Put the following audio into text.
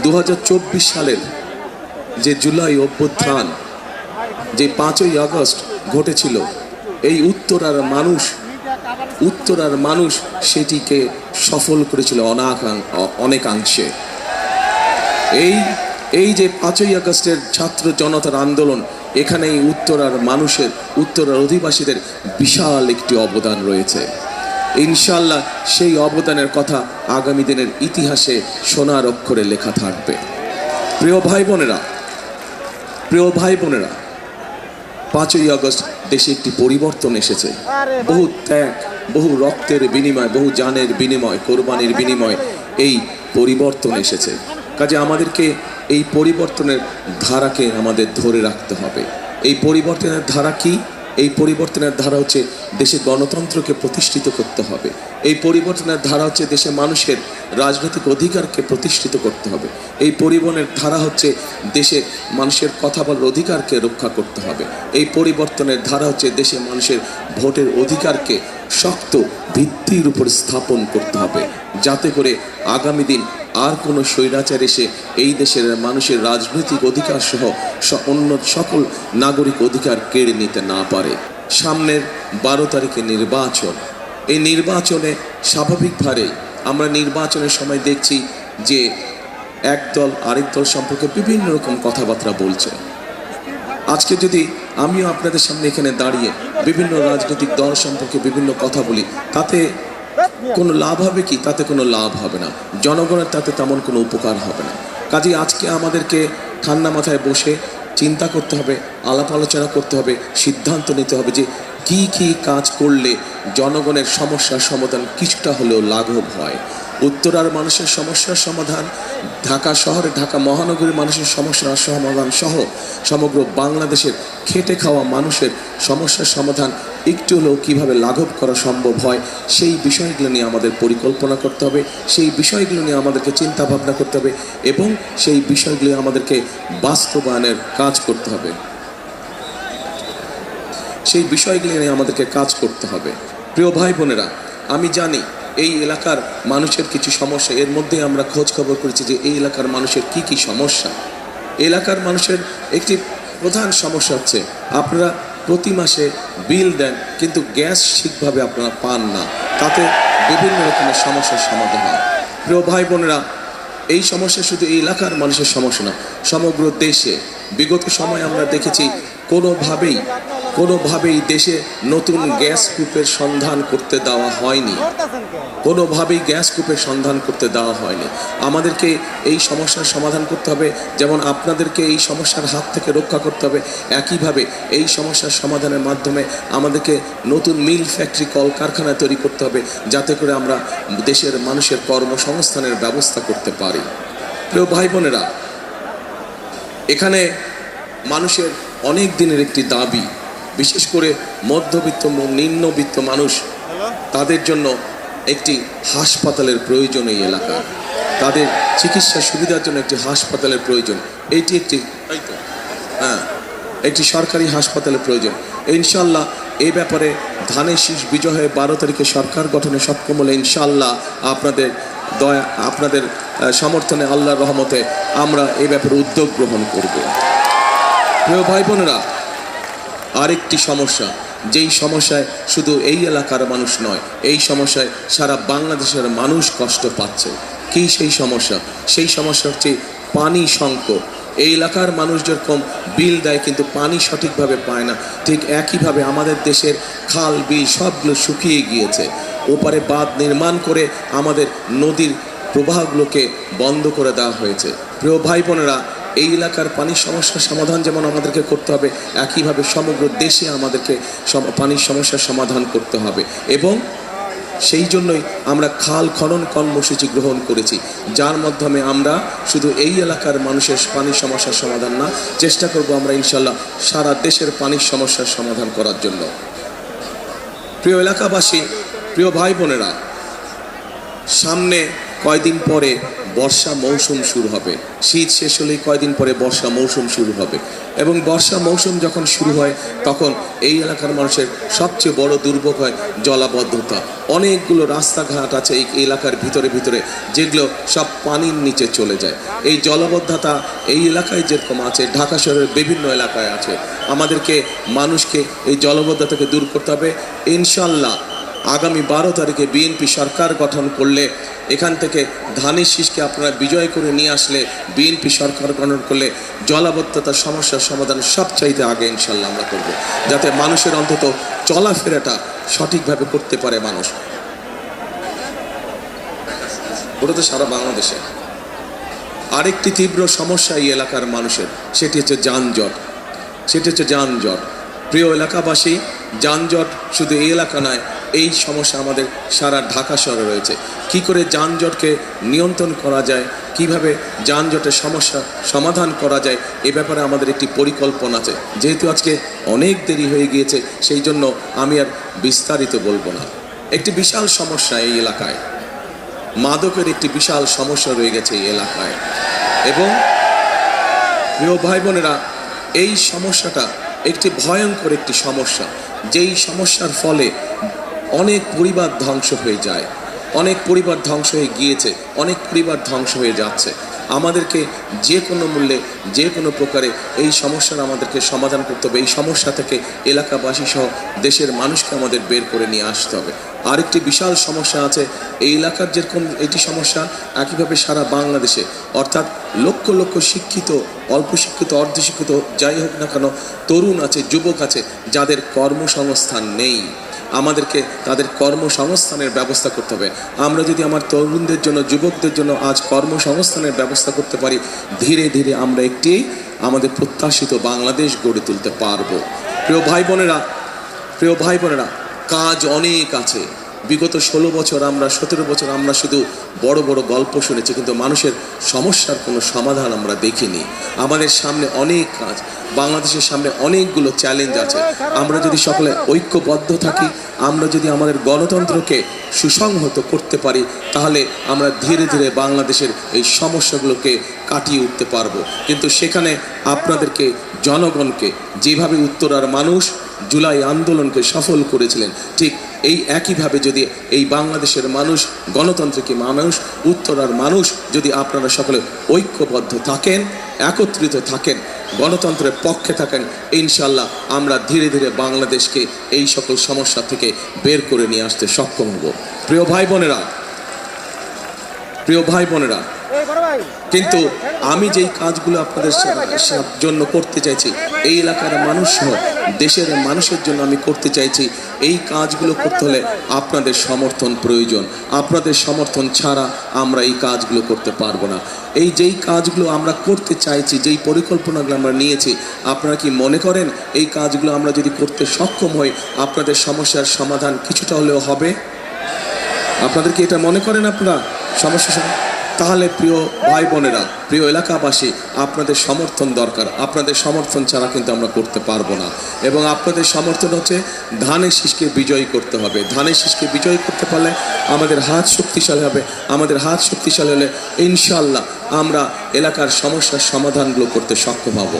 2024 সালের যে জুলাই অভ্যুত্থান, যে 5ই আগস্ট ঘটেছিল, এই উত্তরার মানুষ সেটিকে সফল করেছিল অনেকাংশে। এই যে 5ই আগস্টের ছাত্র জনতার আন্দোলন, এখানে উত্তরার অধিবাসীদের বিশাল একটি অবদান রয়েছে। ইনশাআল্লাহ সেই অবদানের কথা আগামী দিনের ইতিহাসে সোনার অক্ষরে লেখা থাকবে। প্রিয় ভাই বোনেরা, 5ই আগস্ট দেশে একটি পরিবর্তন এসেছে। বহু ত্যাগ, বহু রক্তের বিনিময়, বহু জানের বিনিময়, কোরবানির বিনিময় এই পরিবর্তন এসেছে। কাজে আমাদেরকে এই পরিবর্তনের ধারাকে আমাদের ধরে রাখতে হবে। এই পরিবর্তনের ধারা কি? এই পরিবর্তনের ধারা হচ্ছে দেশে গণতন্ত্রকে প্রতিষ্ঠিত করতে হবে। এই পরিবর্তনের ধারা হচ্ছে দেশে মানুষের রাজনৈতিক অধিকারকে প্রতিষ্ঠিত করতে হবে। এই পরিবর্তনের ধারা হচ্ছে দেশে মানুষের কথা বলার অধিকারকে রক্ষা করতে হবে। এই পরিবর্তনের ধারা হচ্ছে দেশে মানুষের ভোটের অধিকারকে শক্ত ভিত্তির উপর স্থাপন করতে হবে, যাতে করে আগামী দিন আর কোনো স্বৈরাচার এসে এই দেশের মানুষের রাজনৈতিক অধিকার সহ অন্য সকল নাগরিক অধিকার কেড়ে নিতে না পারে। সামনের 12 তারিখে নির্বাচন। এই নির্বাচনে স্বাভাবিকভাবে আমরা নির্বাচনের সময় দেখছি যে এক দল আরেক দল সম্পর্কে বিভিন্ন রকম কথাবার্তা বলছে। আজকে যদি আমিও আপনাদের সামনে এখানে দাঁড়িয়ে বিভিন্ন রাজনৈতিক দল সম্পর্কে বিভিন্ন কথা বলি, তাতে কোনো লাভ হবে কি? তাতে কোনো লাভ হবে না। জনগণের তাতে তেমন কোনো উপকার হবে না। কাজেই আজকে আমাদেরকে ঠান্ডা মাথায় বসে চিন্তা করতে হবে, আলাপ আলোচনা করতে হবে, সিদ্ধান্ত নিতে হবে যে কি কি কাজ করলে জনগণের সমস্যার সমাধান কিছুটা হলেও লাঘব হয়। উত্তরার মানুষের সমস্যার সমাধান, ঢাকা শহরে, ঢাকা মহানগরীর মানুষের সমস্যার সমাধান সহ সমগ্র বাংলাদেশের খেটে খাওয়া মানুষের সমস্যার সমাধান একটু হলেও কীভাবে লাঘব করা সম্ভব হয়, সেই বিষয়গুলো নিয়ে আমাদের পরিকল্পনা করতে হবে, সেই বিষয়গুলো নিয়ে আমাদেরকে চিন্তা ভাবনা করতে হবে এবং সেই বিষয়গুলি আমাদেরকে বাস্তবায়নের কাজ করতে হবে। সেই বিষয়গুলি নিয়ে আমাদেরকে কাজ করতে হবে। প্রিয় ভাই বোনেরা, আমি জানি এই এলাকার মানুষের কিছু সমস্যা, এর মধ্যে আমরা খোঁজ খবর করেছি যে এই এলাকার মানুষের কি কি সমস্যা। এলাকার মানুষের একটি প্রধান সমস্যা হচ্ছে আপনারা প্রতি মাসে বিল দেন, কিন্তু গ্যাস ঠিকভাবে আপনারা পান না, তাতে বিভিন্ন রকমের সমস্যার সমাধান হয়। প্রিয় ভাই বোনেরা, এই সমস্যা শুধু এই এলাকার মানুষের সমস্যা না, সমগ্র দেশে বিগত সময় আমরা দেখেছি কোনোভাবেই দেশে নতুন গ্যাস কূপের সন্ধান করতে দেওয়া হয়নি। আমাদেরকে এই সমস্যার সমাধান করতে হবে, যেমন আপনাদেরকে এই সমস্যার হাত থেকে রক্ষা করতে হবে। একইভাবে এই সমস্যার সমাধানের মাধ্যমে আমাদেরকে নতুন মিল, ফ্যাক্টরি, কলকারখানা তৈরি করতে হবে, যাতে করে আমরা দেশের মানুষের কর্মসংস্থানের ব্যবস্থা করতে পারি। প্রিয় ভাই বোনেরা, এখানে মানুষের অনেক দিনের একটি দাবি, বিশেষ করে মধ্যবিত্ত নিম্নবিত্ত মানুষ, তাদের জন্য একটি হাসপাতালের প্রয়োজন। এই এলাকা তাদের চিকিৎসা সুবিধার জন্য একটি হাসপাতালের প্রয়োজন। একটি সরকারি হাসপাতালের প্রয়োজন। ইনশাল্লাহ এই ব্যাপারে ধানের শীষ বিজয় হয়ে 12 তারিখে সরকার গঠনে সক্ষম হলে ইনশাল্লাহ আপনাদের সমর্থনে, আল্লাহর রহমতে আমরা এই ব্যাপারে উদ্যোগ গ্রহণ করব। প্রিয় ভাই বোনেরা, আরেকটি সমস্যা, যেই সমস্যায় শুধু এই এলাকার মানুষ নয়, এই সমস্যায় সারা বাংলাদেশের মানুষ কষ্ট পাচ্ছে। কি সেই সমস্যা? সেই সমস্যা হচ্ছে পানি সংকট। এই এলাকার মানুষ যেরকম বিল দেয় কিন্তু পানি সঠিকভাবে পায় না, ঠিক একইভাবে আমাদের দেশের খাল, বিল সবগুলো শুকিয়ে গিয়েছে। ওপারে বাঁধ নির্মাণ করে আমাদের নদীর প্রবাহগুলোকে বন্ধ করে দেওয়া হয়েছে। প্রিয় ভাই বোনেরা, এই এলাকার পানির সমস্যার সমাধান যেমন আমাদেরকে করতে হবে, একইভাবে সমগ্র দেশে আমাদেরকে পানির সমস্যার সমাধান করতে হবে। এবং সেই জন্যই আমরা খাল খনন কর্মসূচি গ্রহণ করেছি, যার মাধ্যমে আমরা শুধু এই এলাকার মানুষের পানির সমস্যার সমাধান না, চেষ্টা করব আমরা ইনশাল্লাহ সারা দেশের পানির সমস্যার সমাধান করার জন্য। প্রিয় এলাকাবাসী, প্রিয় ভাই বোনেরা, সামনে কয়দিন পরে বর্ষা মৌসুম শুরু হবে, শীত শেষ হলেই কয়দিন পরে বর্ষা মৌসুম শুরু হবে, এবং বর্ষা মৌসুম যখন শুরু হয় তখন এই এলাকার মানুষের সবচেয়ে বড় দুর্ভোগ হয় জলাবদ্ধতা। অনেকগুলো রাস্তাঘাট আছে এই এলাকার ভিতরে ভিতরে, যেগুলো সব পানির নিচে চলে যায়। এই জলাবদ্ধতা এই এলাকায় যেরকম আছে, ঢাকা শহরের বিভিন্ন এলাকায় আছে। আমাদেরকে মানুষকে এই জলাবদ্ধতাকে দূর করতে হবে। ইনশাল্লাহ আগামী 12 তারিখে বিএনপি সরকার গঠন করলে, এখান থেকে ধানের শীষকে আপনারা বিজয় করে নিয়ে আসলে, বিএনপি সরকার গঠন করলে জলাবদ্ধতার সমস্যার সমাধান সবচাইতে আগে ইনশাল্লাহ আমরা করব, যাতে মানুষের অন্তত চলাফেরাটা সঠিকভাবে করতে পারে মানুষ। ওটা তো সারা বাংলাদেশে। আরেকটি তীব্র সমস্যা এই এলাকার মানুষের, সেটি হচ্ছে যানজট। প্রিয় এলাকাবাসী, যানজট শুধু এই এলাকা নয়, এই সমস্যা আমাদের সারা ঢাকা শহরে রয়েছে। কি করে যানজটকে নিয়ন্ত্রণ করা যায়, কিভাবে যানজটের সমস্যা সমাধান করা যায়, এ ব্যাপারে আমাদের একটি পরিকল্পনা আছে। যেহেতু আজকে অনেক দেরি হয়ে গিয়েছে, সেই জন্য আমি আর বিস্তারিত বলবো না। একটি বিশাল সমস্যা এই এলাকায়, মাদকের একটি বিশাল সমস্যা রয়ে গেছে এই এলাকায়। এবং প্রিয় ভাই বোনেরা, এই সমস্যাটা একটি ভয়ঙ্কর একটি সমস্যা, যেই সমস্যার ফলে অনেক পরিবার ধ্বংস হয়ে যায়, অনেক পরিবার ধ্বংস হয়ে গিয়েছে, অনেক পরিবার ধ্বংস হয়ে যাচ্ছে। আমাদেরকে যে কোনো মূল্যে, যে কোনো প্রকারে এই সমস্যার আমাদেরকে সমাধান করতে হবে। এই সমস্যা থেকে এলাকাবাসী সহ দেশের মানুষকে আমাদের বের করে নিয়ে আসতে হবে। আরেকটি বিশাল সমস্যা আছে এই এলাকার, যেরকম এটি সমস্যা একইভাবে সারা বাংলাদেশে, অর্থাৎ লক্ষ লক্ষ শিক্ষিত, অল্প শিক্ষিত, অর্ধশিক্ষিত যাই হোক না কেন, তরুণ আছে, যুবক আছে, যাদের কর্মসংস্থান নেই। আমাদেরকে তাদের কর্মসংস্থানের ব্যবস্থা করতে হবে। আমরা যদি আমার তরুণদের জন্য, যুবকদের জন্য আজ কর্মসংস্থানের ব্যবস্থা করতে পারি, ধীরে ধীরে আমরা একটি আমাদের প্রত্যাশিত বাংলাদেশ গড়ে তুলতে পারবো। প্রিয় ভাই বোনেরা, কাজ অনেক আছে। বিগত 16 বছর, 17 বছর আমরা শুধু বড় বড় গল্প শুনেছি, কিন্তু মানুষের সমস্যার কোনো সমাধান আমরা দেখিনি। আমাদের সামনে অনেক কাজ, বাংলাদেশের সামনে অনেকগুলো চ্যালেঞ্জ আছে। আমরা যদি সকলে ঐক্যবদ্ধ থাকি, আমরা যদি আমাদের গণতন্ত্রকে সুসংহত করতে পারি, তাহলে আমরা ধীরে ধীরে বাংলাদেশের এই সমস্যাগুলোকে কাটিয়ে উঠতে পারবো। কিন্তু সেখানে আপনাদেরকে, জনগণকে, যেভাবে উত্তরার মানুষ জুলাই আন্দোলনকে সফল করেছিলেন, ঠিক এই একইভাবে যদি এই বাংলাদেশের মানুষ, গণতন্ত্রকে মানুষ, উত্তরার মানুষ যদি আপনারা সকলে ঐক্যবদ্ধ থাকেন, একত্রিত থাকেন, গণতন্ত্রের পক্ষে থাকেন, ইনশাল্লাহ আমরা ধীরে ধীরে বাংলাদেশকে এই সকল সমস্যা থেকে বের করে নিয়ে আসতে সক্ষম হব। প্রিয় ভাই বোনেরা, কিন্তু আমি যেই কাজগুলো আপনাদের জন্য করতে চাইছি, এই এলাকার মানুষ সহ দেশের মানুষের জন্য আমি করতে চাইছি, এই কাজগুলো করতে হলে আপনাদের সমর্থন প্রয়োজন। আপনাদের সমর্থন ছাড়া আমরা এই কাজগুলো করতে পারবো না। এই যেই কাজগুলো আমরা করতে চাইছি, যেই পরিকল্পনাগুলো আমরা নিয়েছি, আপনারা কি মনে করেন এই কাজগুলো আমরা যদি করতে সক্ষম হই, আপনাদের সমস্যার সমাধান কিছুটা হলেও হবে? আপনাদের কি এটা মনে করেন আপনারা সমস্যা? তাহলে প্রিয় ভাই বোনেরা, প্রিয় এলাকাবাসী, আপনাদের সমর্থন দরকার। আপনাদের সমর্থন ছাড়া কিন্তু আমরা করতে পারবো না। এবং আপনাদের সমর্থন হচ্ছে ধানের শীষকে বিজয়ী করতে হবে। ধানের শীষকে বিজয়ী করতে পারলে আমাদের হাত শক্তিশালী হবে। আমাদের হাত শক্তিশালী হলে ইনশাল্লাহ আমরা এলাকার সমস্যার সমাধানগুলো করতে সক্ষম হব।